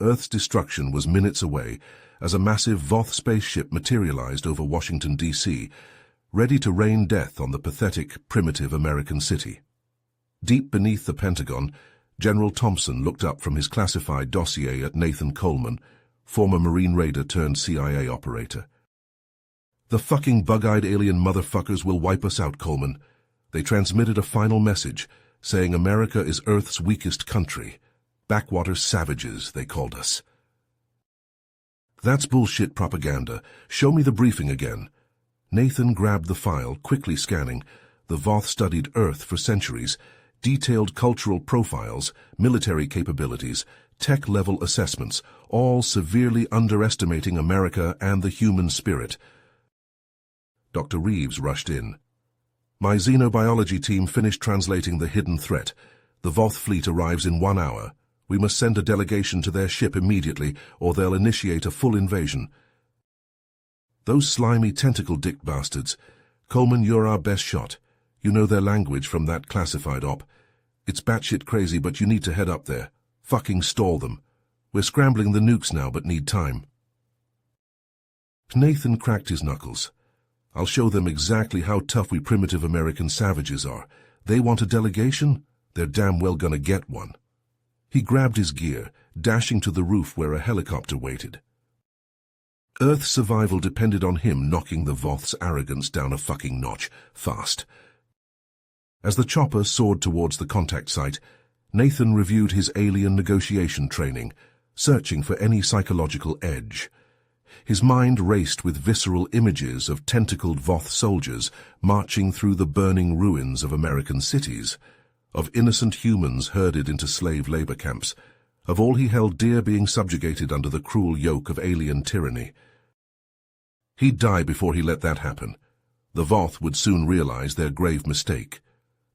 Earth's destruction was minutes away as a massive Voth spaceship materialized over Washington, D.C., ready to rain death on the pathetic, primitive American city. Deep beneath the Pentagon, General Thompson looked up from his classified dossier at Nathan Coleman, former Marine Raider turned CIA operator. "The fucking bug-eyed alien motherfuckers will wipe us out, Coleman. They transmitted a final message saying America is Earth's weakest country. Backwater savages, they called us." "That's bullshit propaganda. Show me the briefing again." Nathan grabbed the file, quickly scanning. The Voth studied Earth for centuries, detailed cultural profiles, military capabilities, tech-level assessments, all severely underestimating America and the human spirit. Dr. Reeves rushed in. "My xenobiology team finished translating the hidden threat. The Voth fleet arrives in 1 hour. We must send a delegation to their ship immediately, or they'll initiate a full invasion." "Those slimy tentacle-dick bastards. Coleman, you're our best shot. You know their language from that classified op. It's batshit crazy, but you need to head up there. Fucking stall them. We're scrambling the nukes now, but need time." Nathan cracked his knuckles. "I'll show them exactly how tough we primitive American savages are. They want a delegation? They're damn well gonna get one." He grabbed his gear, dashing to the roof where a helicopter waited. Earth's survival depended on him knocking the Voth's arrogance down a fucking notch, fast. As the chopper soared towards the contact site, Nathan reviewed his alien negotiation training, searching for any psychological edge. His mind raced with visceral images of tentacled Voth soldiers marching through the burning ruins of American cities, of innocent humans herded into slave labor camps, of all he held dear being subjugated under the cruel yoke of alien tyranny. He'd die before he let that happen. The Voth would soon realize their grave mistake.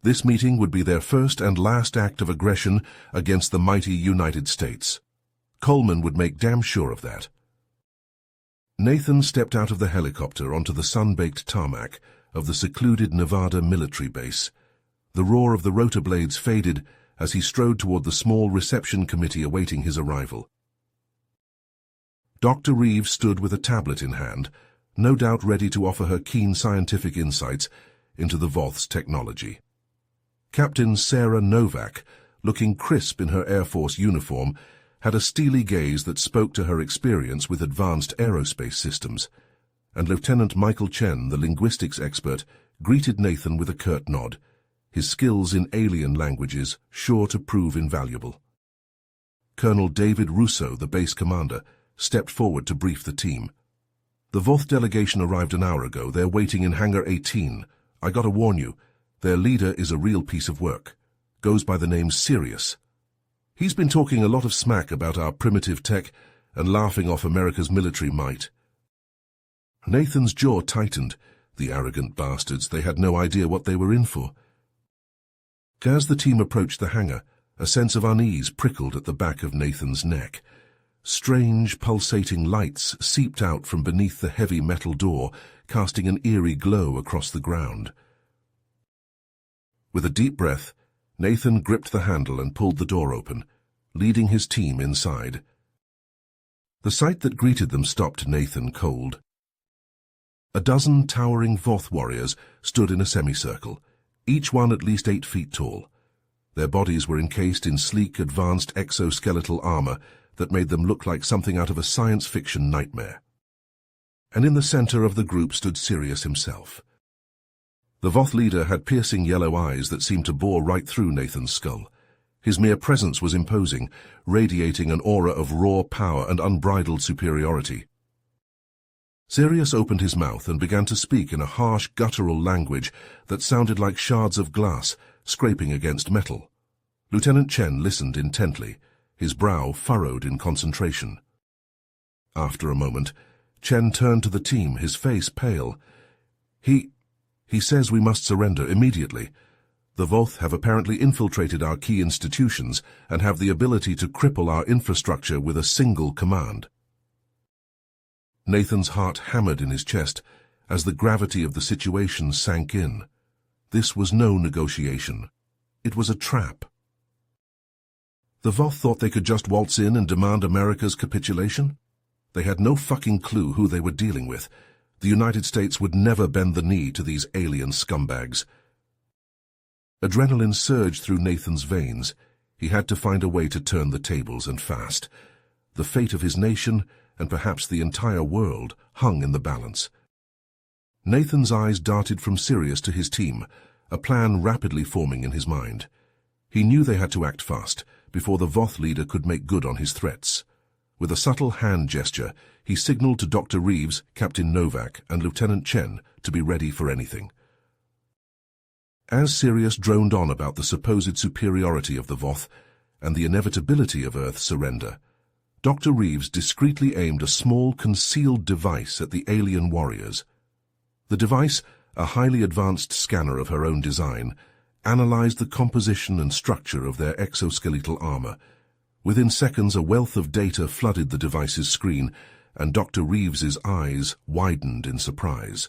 This meeting would be their first and last act of aggression against the mighty United States. Coleman would make damn sure of that. Nathan stepped out of the helicopter onto the sun-baked tarmac of the secluded Nevada military base. The roar of the rotor blades faded as he strode toward the small reception committee awaiting his arrival. Dr. Reeves stood with a tablet in hand, no doubt ready to offer her keen scientific insights into the Voth's technology. Captain Sarah Novak, looking crisp in her Air Force uniform, had a steely gaze that spoke to her experience with advanced aerospace systems, and Lieutenant Michael Chen, the linguistics expert, greeted Nathan with a curt nod, his skills in alien languages sure to prove invaluable. Colonel David Russo, the base commander, stepped forward to brief the team. "The Voth delegation arrived an hour ago. They're waiting in Hangar 18. I gotta warn you, their leader is a real piece of work. Goes by the name Sirius. He's been talking a lot of smack about our primitive tech and laughing off America's military might." Nathan's jaw tightened. The arrogant bastards, they had no idea what they were in for. As the team approached the hangar, a sense of unease prickled at the back of Nathan's neck. Strange, pulsating lights seeped out from beneath the heavy metal door, casting an eerie glow across the ground. With a deep breath, Nathan gripped the handle and pulled the door open, leading his team inside. The sight that greeted them stopped Nathan cold. A dozen towering Voth warriors stood in a semicircle, each one at least 8 feet tall. Their bodies were encased in sleek, advanced exoskeletal armor that made them look like something out of a science fiction nightmare. And in the center of the group stood Sirius himself. The Voth leader had piercing yellow eyes that seemed to bore right through Nathan's skull. His mere presence was imposing, radiating an aura of raw power and unbridled superiority. Sirius opened his mouth and began to speak in a harsh, guttural language that sounded like shards of glass scraping against metal. Lieutenant Chen listened intently, his brow furrowed in concentration. After a moment, Chen turned to the team, his face pale. He says we must surrender immediately. The Voth have apparently infiltrated our key institutions and have the ability to cripple our infrastructure with a single command." Nathan's heart hammered in his chest as the gravity of the situation sank in. This was no negotiation. It was a trap. The Voth thought they could just waltz in and demand America's capitulation? They had no fucking clue who they were dealing with. The United States would never bend the knee to these alien scumbags. Adrenaline surged through Nathan's veins. He had to find a way to turn the tables, and fast. The fate of his nation, and perhaps the entire world, hung in the balance. Nathan's eyes darted from Sirius to his team, a plan rapidly forming in his mind. He knew they had to act fast, before the Voth leader could make good on his threats. With a subtle hand gesture, he signaled to Dr. Reeves, Captain Novak, and Lieutenant Chen to be ready for anything. As Sirius droned on about the supposed superiority of the Voth and the inevitability of Earth's surrender, Dr. Reeves discreetly aimed a small, concealed device at the alien warriors. The device, a highly advanced scanner of her own design, analyzed the composition and structure of their exoskeletal armor. Within seconds, a wealth of data flooded the device's screen, and Dr. Reeves's eyes widened in surprise.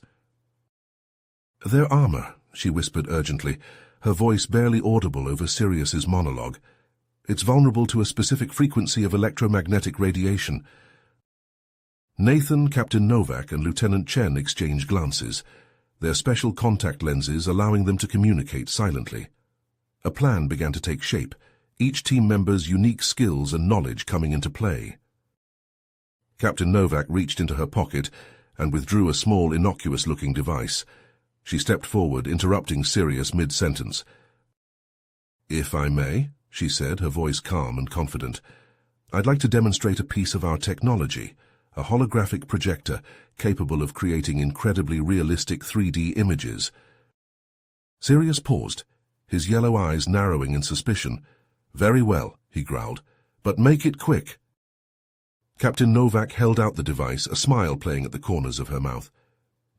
"Their armor," she whispered urgently, her voice barely audible over Sirius's monologue. "It's vulnerable to a specific frequency of electromagnetic radiation." Nathan, Captain Novak, and Lieutenant Chen exchanged glances, their special contact lenses allowing them to communicate silently. A plan began to take shape, each team member's unique skills and knowledge coming into play. Captain Novak reached into her pocket and withdrew a small, innocuous-looking device. She stepped forward, interrupting Sirius mid-sentence. "If I may," she said, her voice calm and confident, "I'd like to demonstrate a piece of our technology, a holographic projector capable of creating incredibly realistic 3D images." Sirius paused, his yellow eyes narrowing in suspicion. "Very well," he growled, "but make it quick." Captain Novak held out the device, a smile playing at the corners of her mouth.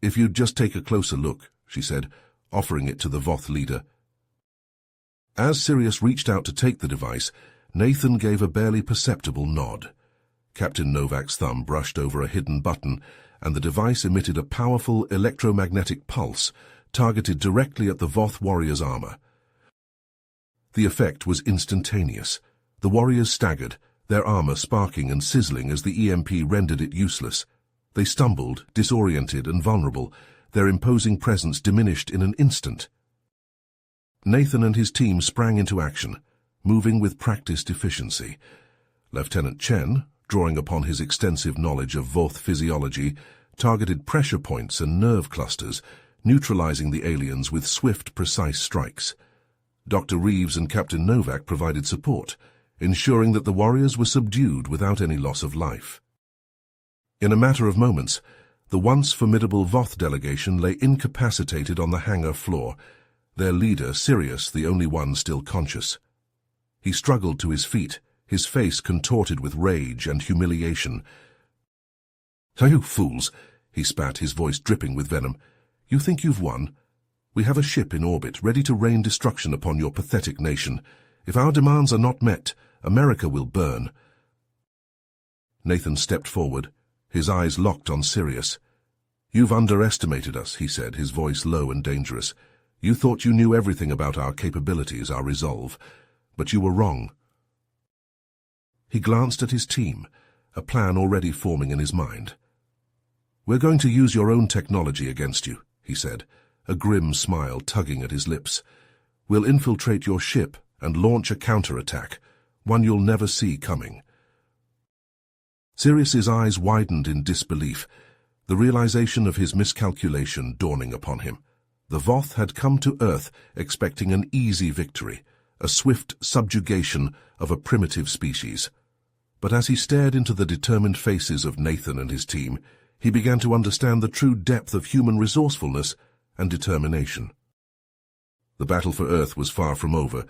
"If you'd just take a closer look," she said, offering it to the Voth leader. As Sirius reached out to take the device, Nathan gave a barely perceptible nod. Captain Novak's thumb brushed over a hidden button, and the device emitted a powerful electromagnetic pulse targeted directly at the Voth warrior's armor. The effect was instantaneous. The warriors staggered, their armor sparking and sizzling as the EMP rendered it useless. They stumbled, disoriented and vulnerable, their imposing presence diminished in an instant. Nathan and his team sprang into action, moving with practiced efficiency. Lieutenant Chen, drawing upon his extensive knowledge of Voth physiology, targeted pressure points and nerve clusters, neutralizing the aliens with swift, precise strikes. Dr. Reeves and Captain Novak provided support, ensuring that the warriors were subdued without any loss of life. In a matter of moments, the once formidable Voth delegation lay incapacitated on the hangar floor, their leader, Sirius, the only one still conscious. He struggled to his feet, his face contorted with rage and humiliation. "You fools," he spat, his voice dripping with venom. "You think you've won? We have a ship in orbit, ready to rain destruction upon your pathetic nation. If our demands are not met, America will burn." Nathan stepped forward, his eyes locked on Sirius. "You've underestimated us," he said, his voice low and dangerous. "You thought you knew everything about our capabilities, our resolve, but you were wrong." He glanced at his team, a plan already forming in his mind. "We're going to use your own technology against you," he said, a grim smile tugging at his lips. "We'll infiltrate your ship and launch a counterattack, one you'll never see coming." Sirius's eyes widened in disbelief, the realization of his miscalculation dawning upon him. The Voth had come to Earth expecting an easy victory, a swift subjugation of a primitive species. But as he stared into the determined faces of Nathan and his team, he began to understand the true depth of human resourcefulness and determination. The battle for Earth was far from over,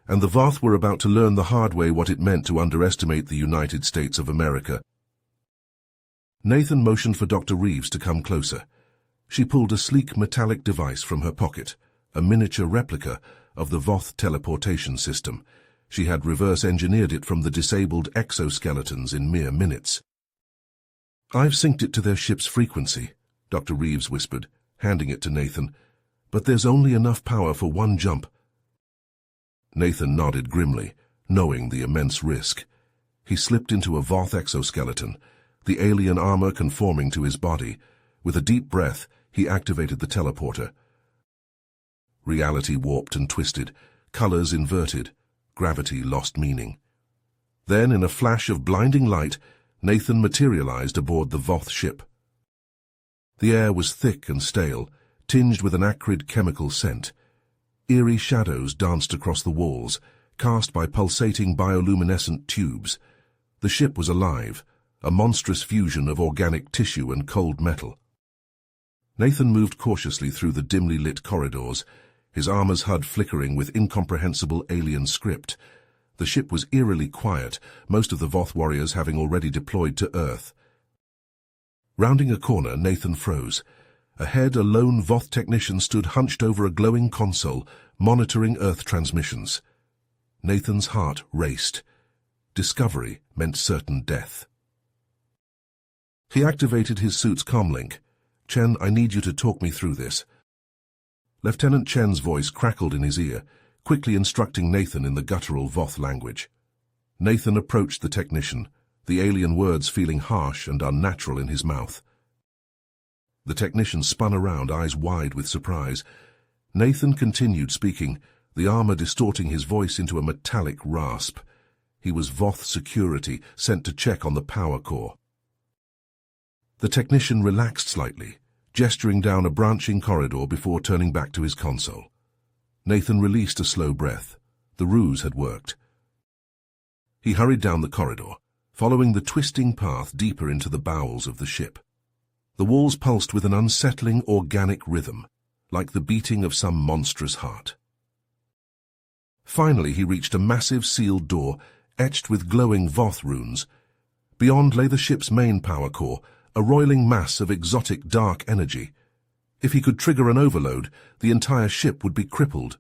and the Voth were about to learn the hard way what it meant to underestimate the United States of America. Nathan motioned for Dr. Reeves to come closer. She pulled a sleek metallic device from her pocket, a miniature replica of the Voth teleportation system. She had reverse-engineered it from the disabled exoskeletons in mere minutes. "I've synced it to their ship's frequency," Dr. Reeves whispered, handing it to Nathan. "But there's only enough power for one jump." Nathan nodded grimly, knowing the immense risk. He slipped into a Voth exoskeleton, the alien armor conforming to his body. With a deep breath, he activated the teleporter. Reality warped and twisted, colors inverted, gravity lost meaning. Then, in a flash of blinding light, Nathan materialized aboard the Voth ship. The air was thick and stale, tinged with an acrid chemical scent. Eerie shadows danced across the walls, cast by pulsating bioluminescent tubes. The ship was alive, a monstrous fusion of organic tissue and cold metal. Nathan moved cautiously through the dimly lit corridors, his armor's HUD flickering with incomprehensible alien script. The ship was eerily quiet, most of the Voth warriors having already deployed to Earth. Rounding a corner, Nathan froze. Ahead, a lone Voth technician stood hunched over a glowing console, monitoring Earth transmissions. Nathan's heart raced. Discovery meant certain death. He activated his suit's comlink. "Chen, I need you to talk me through this." Lieutenant Chen's voice crackled in his ear, quickly instructing Nathan in the guttural Voth language. Nathan approached the technician, the alien words feeling harsh and unnatural in his mouth. The technician spun around, eyes wide with surprise. Nathan continued speaking, the armor distorting his voice into a metallic rasp. He was Voth security, sent to check on the power core. The technician relaxed slightly, gesturing down a branching corridor before turning back to his console. Nathan released a slow breath. The ruse had worked. He hurried down the corridor, following the twisting path deeper into the bowels of the ship. The walls pulsed with an unsettling organic rhythm, like the beating of some monstrous heart. Finally, he reached a massive sealed door, etched with glowing Voth runes. Beyond lay the ship's main power core, a roiling mass of exotic dark energy. If he could trigger an overload, the entire ship would be crippled.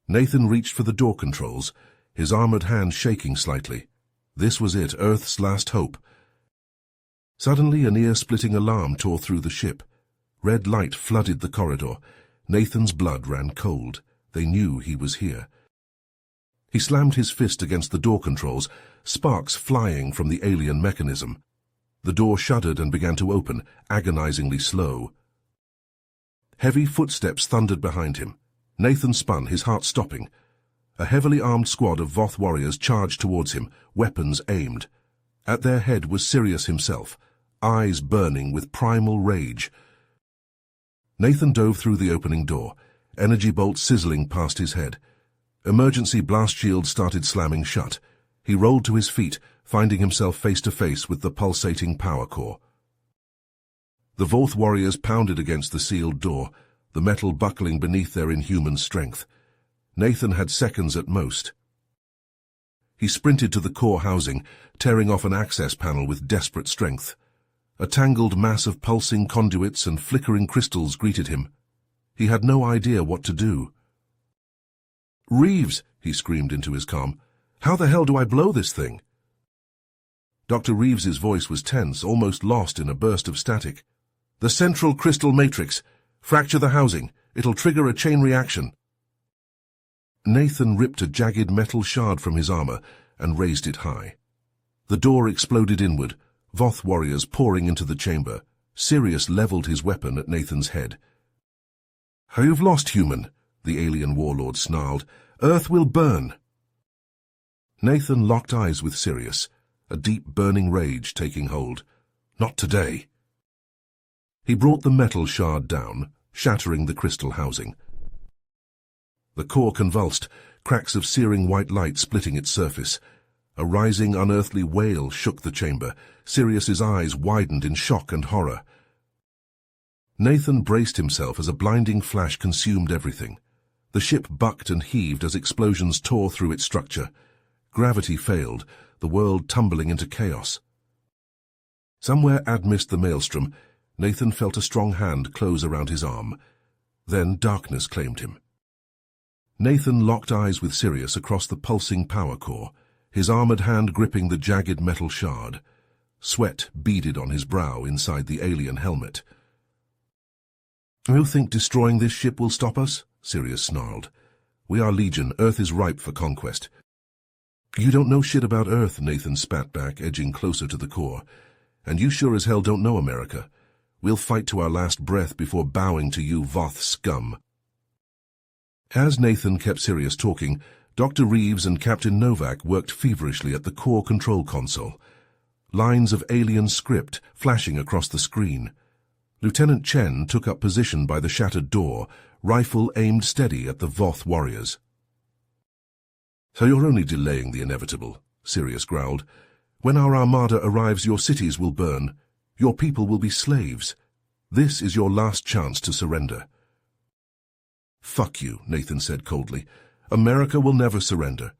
Nathan reached for the door controls, his armored hand shaking slightly. This was it, Earth's last hope. Suddenly, an ear-splitting alarm tore through the ship. Red light flooded the corridor. Nathan's blood ran cold. They knew he was here. He slammed his fist against the door controls, sparks flying from the alien mechanism. The door shuddered and began to open, agonizingly slow. Heavy footsteps thundered behind him. Nathan spun, his heart stopping. A heavily armed squad of Voth warriors charged towards him, weapons aimed. At their head was Sirius himself, eyes burning with primal rage. Nathan dove through the opening door, energy bolts sizzling past his head. Emergency blast shields started slamming shut. He rolled to his feet, finding himself face to face with the pulsating power core. The Voth warriors pounded against the sealed door, the metal buckling beneath their inhuman strength. Nathan had seconds at most. He sprinted to the core housing, tearing off an access panel with desperate strength. A tangled mass of pulsing conduits and flickering crystals greeted him. He had no idea what to do. "Reeves!" he screamed into his comm. "How the hell do I blow this thing?" Dr. Reeves's voice was tense, almost lost in a burst of static. "The central crystal matrix. Fracture the housing. It'll trigger a chain reaction." Nathan ripped a jagged metal shard from his armor and raised it high. The door exploded inward, Voth warriors pouring into the chamber. Sirius leveled his weapon at Nathan's head. "You've lost, human," the alien warlord snarled. "Earth will burn." Nathan locked eyes with Sirius, a deep burning rage taking hold. Not today. He brought the metal shard down, shattering the crystal housing. The core convulsed, cracks of searing white light splitting its surface. A rising, unearthly wail shook the chamber. Sirius's eyes widened in shock and horror. Nathan braced himself as a blinding flash consumed everything. The ship bucked and heaved as explosions tore through its structure. Gravity failed, the world tumbling into chaos. Somewhere amidst the maelstrom, Nathan felt a strong hand close around his arm. Then darkness claimed him. Nathan locked eyes with Sirius across the pulsing power core, his armored hand gripping the jagged metal shard. Sweat beaded on his brow inside the alien helmet. "You think destroying this ship will stop us?" Sirius snarled. "We are Legion. Earth is ripe for conquest. You don't know shit about Earth, Nathan spat back, edging closer to the core. And you sure as hell don't know America. We'll fight to our last breath before bowing to you Voth scum. As Nathan kept Sirius talking, Dr. Reeves and Captain Novak worked feverishly at the core control console. Lines of alien script flashing across the screen. Lieutenant Chen took up position by the shattered door, rifle aimed steady at the Voth warriors. So you're only delaying the inevitable, Sirius growled. When our armada arrives, your cities will burn. Your people will be slaves. This is your last chance to surrender. Fuck you, Nathan said coldly. America will never surrender.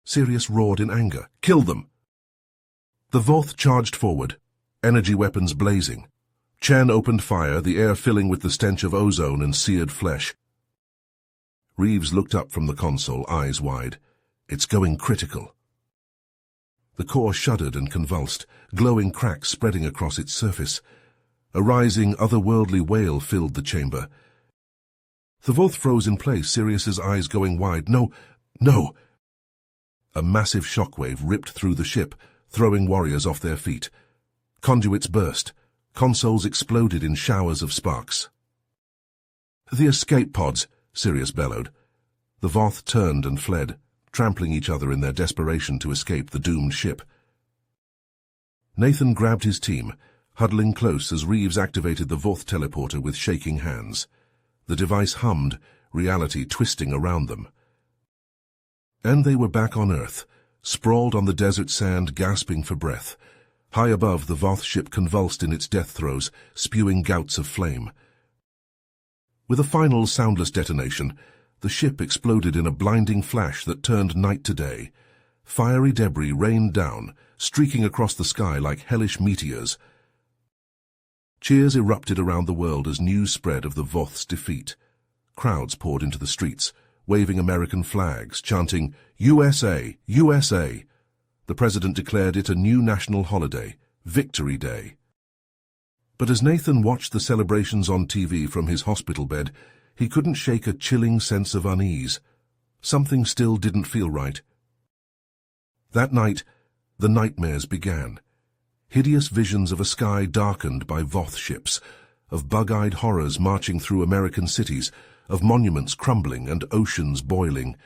Sirius roared in anger. Kill them! The Voth charged forward, energy weapons blazing. Chen opened fire, the air filling with the stench of ozone and seared flesh. Reeves looked up from the console, eyes wide. It's going critical. The core shuddered and convulsed, glowing cracks spreading across its surface. A rising, otherworldly wail filled the chamber. The Voth froze in place, Sirius's eyes going wide. No, no! A massive shockwave ripped through the ship, throwing warriors off their feet. Conduits burst. Consoles exploded in showers of sparks. The escape pods, Sirius bellowed. The Voth turned and fled, trampling each other in their desperation to escape the doomed ship. Nathan grabbed his team, huddling close as Reeves activated the Voth teleporter with shaking hands. The device hummed, reality twisting around them. And they were back on Earth, sprawled on the desert sand, gasping for breath. High above, the Voth ship convulsed in its death throes, spewing gouts of flame. With a final soundless detonation, the ship exploded in a blinding flash that turned night to day. Fiery debris rained down, streaking across the sky like hellish meteors. Cheers erupted around the world as news spread of the Voth's defeat. Crowds poured into the streets, waving American flags, chanting, USA, USA. The president declared it a new national holiday, Victory Day. But as Nathan watched the celebrations on TV from his hospital bed, he couldn't shake a chilling sense of unease. Something still didn't feel right. That night, the nightmares began. Hideous visions of a sky darkened by Voth ships, of bug-eyed horrors marching through American cities, of monuments crumbling and oceans boiling.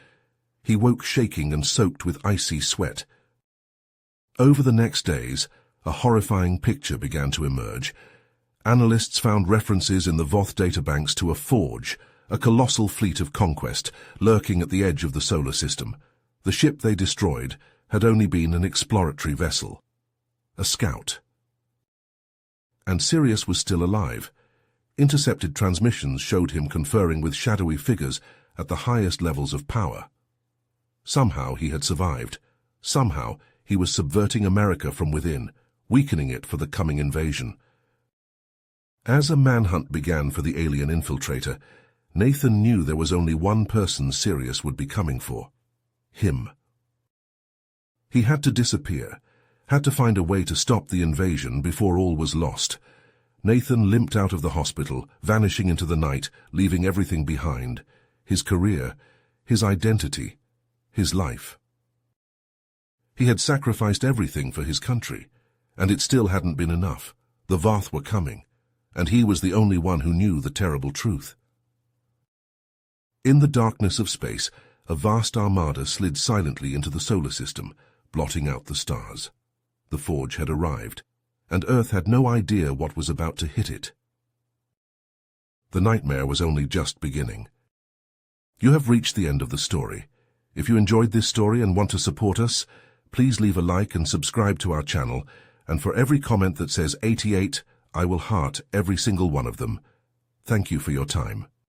He woke shaking and soaked with icy sweat. Over the next days, a horrifying picture began to emerge. Analysts found references in the Voth databanks to a forge, a colossal fleet of conquest, lurking at the edge of the solar system. The ship they destroyed had only been an exploratory vessel. A scout. And Sirius was still alive. Intercepted transmissions showed him conferring with shadowy figures at the highest levels of power. Somehow he had survived. Somehow he was subverting America from within, weakening it for the coming invasion. As a manhunt began for the alien infiltrator, Nathan knew there was only one person Sirius would be coming for. Him. He had to disappear, had to find a way to stop the invasion before all was lost. Nathan limped out of the hospital, vanishing into the night, leaving everything behind. His career, his identity, his life. He had sacrificed everything for his country, and it still hadn't been enough. The Voth were coming, and he was the only one who knew the terrible truth. In the darkness of space, a vast armada slid silently into the solar system, blotting out the stars. The forge had arrived, and Earth had no idea what was about to hit it. The nightmare was only just beginning. You have reached the end of the story. If you enjoyed this story and want to support us, please leave a like and subscribe to our channel, and for every comment that says 88, I will heart every single one of them. Thank you for your time.